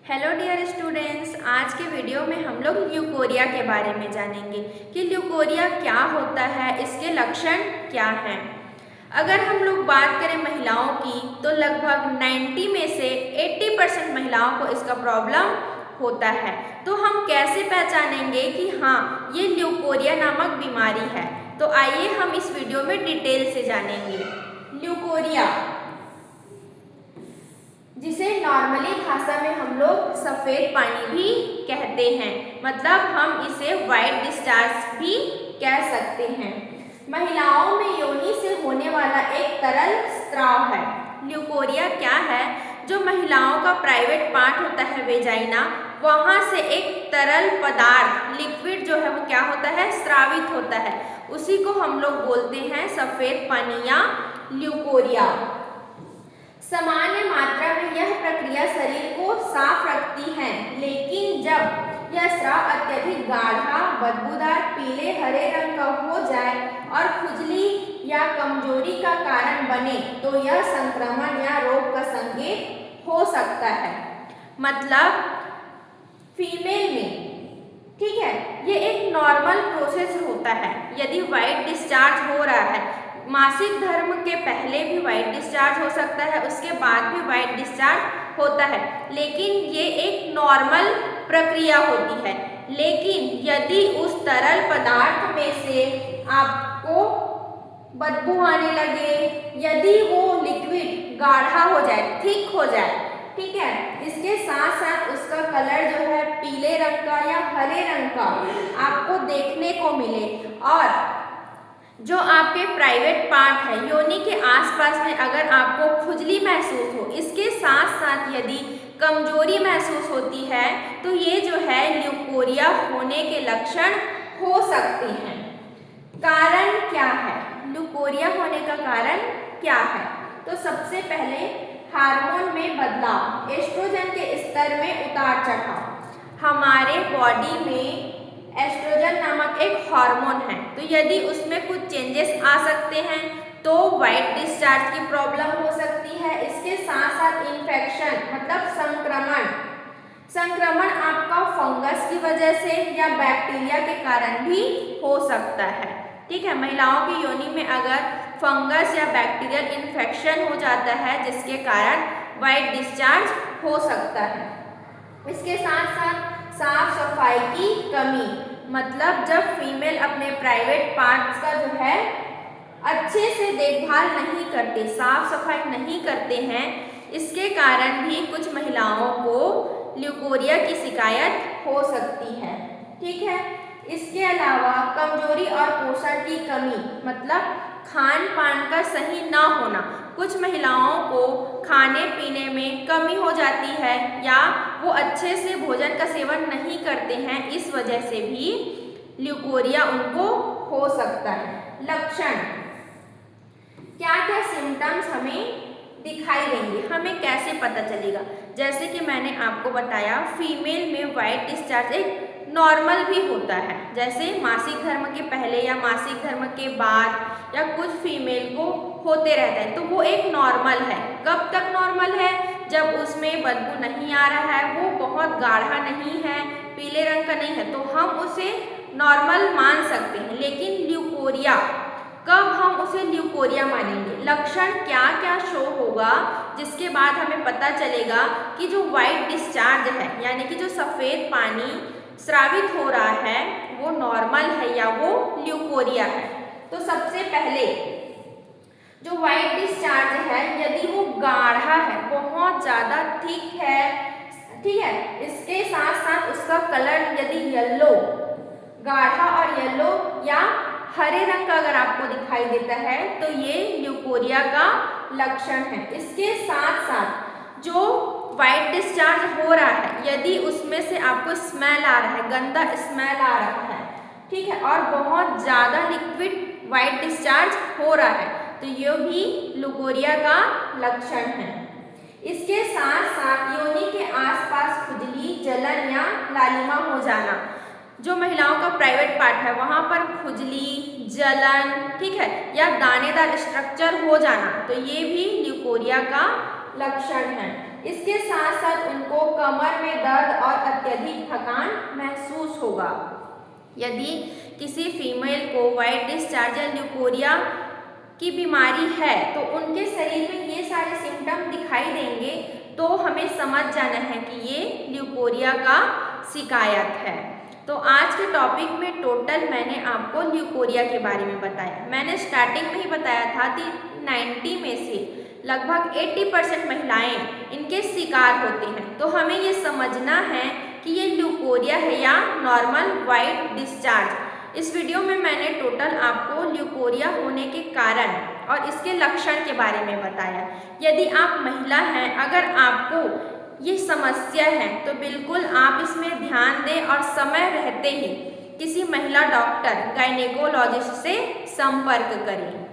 Hello dear students, आज के video में हम लोग ल्यूकोरिया के बारे में जानेंगे कि ल्यूकोरिया क्या होता है, इसके लक्षण क्या हैं। अगर हम लोग बात करें महिलाओं की तो लगभग 90 में से 80% महिलाओं को इसका प्रॉब्लम होता है। तो हम कैसे पहचानेंगे कि हाँ ये ल्यूकोरिया नामक बीमारी है, तो आइए हम इस वीडियो में डिटेल से जानेंगे। ल्यूकोरिया, जिसे नॉर्मली भाषा में हम लोग सफ़ेद पानी भी कहते हैं, मतलब हम इसे वाइट डिस्चार्ज भी कह सकते हैं। महिलाओं में योनि से होने वाला एक तरल स्राव है। ल्यूकोरिया क्या है? जो महिलाओं का प्राइवेट पार्ट होता है वेजाइना, वहाँ से एक तरल पदार्थ लिक्विड जो है वो क्या होता है, स्रावित होता है। उसी को हम लोग बोलते हैं सफ़ेद पानी या ल्यूकोरिया। सामान्य मात्रा में यह प्रक्रिया शरीर को साफ रखती है, लेकिन जब यह स्राव अत्यधिक गाढ़ा, बदबूदार, पीले हरे रंग का हो जाए और खुजली या कमजोरी का कारण बने तो यह संक्रमण या रोग का संकेत हो सकता है। मतलब फीमेल में, ठीक है, ये एक नॉर्मल प्रोसेस होता है। यदि वाइट डिस्चार्ज हो रहा है, मासिक धर्म के पहले भी वाइट डिस्चार्ज हो सकता है, उसके बाद भी वाइट डिस्चार्ज होता है, लेकिन ये एक नॉर्मल प्रक्रिया होती है। लेकिन यदि उस तरल पदार्थ में से आपको बदबू आने लगे, यदि वो लिक्विड गाढ़ा हो जाए, थिक हो जाए, ठीक है, इसके साथ साथ उसका कलर जो है पीले रंग का या हरे रंग का आपको देखने को मिले, और जो आपके प्राइवेट पार्ट है योनि के आसपास में अगर आपको खुजली महसूस हो, इसके साथ साथ यदि कमजोरी महसूस होती है, तो ये जो है ल्यूकोरिया होने के लक्षण हो सकते हैं। कारण क्या है? ल्यूकोरिया होने का कारण क्या है? तो सबसे पहले हार्मोन में बदलाव, एस्ट्रोजन के स्तर में उतार चढ़ाव। हमारे बॉडी में एस्ट्रोजन नामक एक हार्मोन है, तो यदि उसमें कुछ चेंजेस आ सकते हैं तो वाइट डिस्चार्ज की प्रॉब्लम हो सकती है। इसके साथ साथ इन्फेक्शन मतलब संक्रमण आपका फंगस की वजह से या बैक्टीरिया के कारण भी हो सकता है। ठीक है, महिलाओं की योनि में अगर फंगस या बैक्टीरियल इन्फेक्शन हो जाता है जिसके कारण वाइट डिस्चार्ज हो सकता है। इसके साथ साथ साफ सफाई की कमी, मतलब जब फीमेल अपने प्राइवेट पार्ट्स का जो है अच्छे से देखभाल नहीं करते, साफ सफाई नहीं करते हैं, इसके कारण भी कुछ महिलाओं को ल्यूकोरिया की शिकायत हो सकती है। ठीक है, इसके अलावा कमजोरी और पोषण की कमी, मतलब खान पान का सही ना होना। कुछ महिलाओं को खाने पीने में कमी हो जाती है या वो अच्छे से भोजन का सेवन नहीं करते हैं, इस वजह से भी ल्यूकोरिया उनको हो सकता है। लक्षण, क्या क्या सिम्टम्स हमें दिखाई देंगे, हमें कैसे पता चलेगा? जैसे कि मैंने आपको बताया, फीमेल में वाइट डिस्चार्ज एक नॉर्मल भी होता है, जैसे मासिक धर्म के पहले या मासिक धर्म के बाद या कुछ फीमेल को होते रहता है, तो वो एक नॉर्मल है। कब तक नॉर्मल है? जब उसमें बदबू नहीं आ रहा है, वो बहुत गाढ़ा नहीं है, पीले रंग का नहीं है, तो हम उसे नॉर्मल मान सकते हैं। लेकिन ल्यूकोरिया, कब हम उसे ल्यूकोरिया मानेंगे? लक्षण क्या क्या शो होगा जिसके बाद हमें पता चलेगा कि जो वाइट डिस्चार्ज है, यानी कि जो सफ़ेद पानी स्रावित हो रहा है, वो नॉर्मल है या वो ल्यूकोरिया है। तो सबसे पहले जो वाइट डिस्चार्ज है, यदि वो गाढ़ा है, बहुत ज़्यादा थिक है, ठीक है, इसके साथ साथ उसका कलर यदि येलो, गाढ़ा और येलो या हरे रंग का अगर आपको दिखाई देता है, तो ये ल्यूकोरिया का लक्षण है। इसके साथ साथ जो वाइट डिस्चार्ज हो रहा है, यदि उसमें से आपको स्मेल आ रहा है, गंदा स्मेल आ रहा है, ठीक है, और बहुत ज़्यादा लिक्विड वाइट डिस्चार्ज हो रहा है, तो ये भी ल्यूकोरिया का लक्षण है। इसके साथ साथ योनि के आसपास खुजली, जलन या लालिमा हो जाना, जो महिलाओं का प्राइवेट पार्ट है वहाँ पर खुजली, जलन, ठीक है, या दानेदार स्ट्रक्चर हो जाना, तो ये भी ल्यूकोरिया का लक्षण है। इसके साथ साथ उनको कमर में अत्यधिक थकान महसूस होगा। यदि किसी फीमेल को व्हाइट डिस्चार्ज या ल्यूकोरिया की बीमारी है तो उनके शरीर में ये सारे सिम्टम दिखाई देंगे, तो हमें समझ जाना है कि ये ल्यूकोरिया का शिकायत है। तो आज के टॉपिक में टोटल मैंने आपको ल्यूकोरिया के बारे में बताया। मैंने स्टार्टिंग में ही बताया था कि 90 में से लगभग 80% महिलाएं इनके शिकार होती हैं। तो हमें ये समझना है कि ये ल्यूकोरिया है या नॉर्मल व्हाइट डिस्चार्ज। इस वीडियो में मैंने टोटल आपको ल्यूकोरिया होने के कारण और इसके लक्षण के बारे में बताया। यदि आप महिला हैं, अगर आपको ये समस्या है तो बिल्कुल आप इसमें ध्यान दें और समय रहते ही किसी महिला डॉक्टर गायनेकोलॉजिस्ट से संपर्क करें।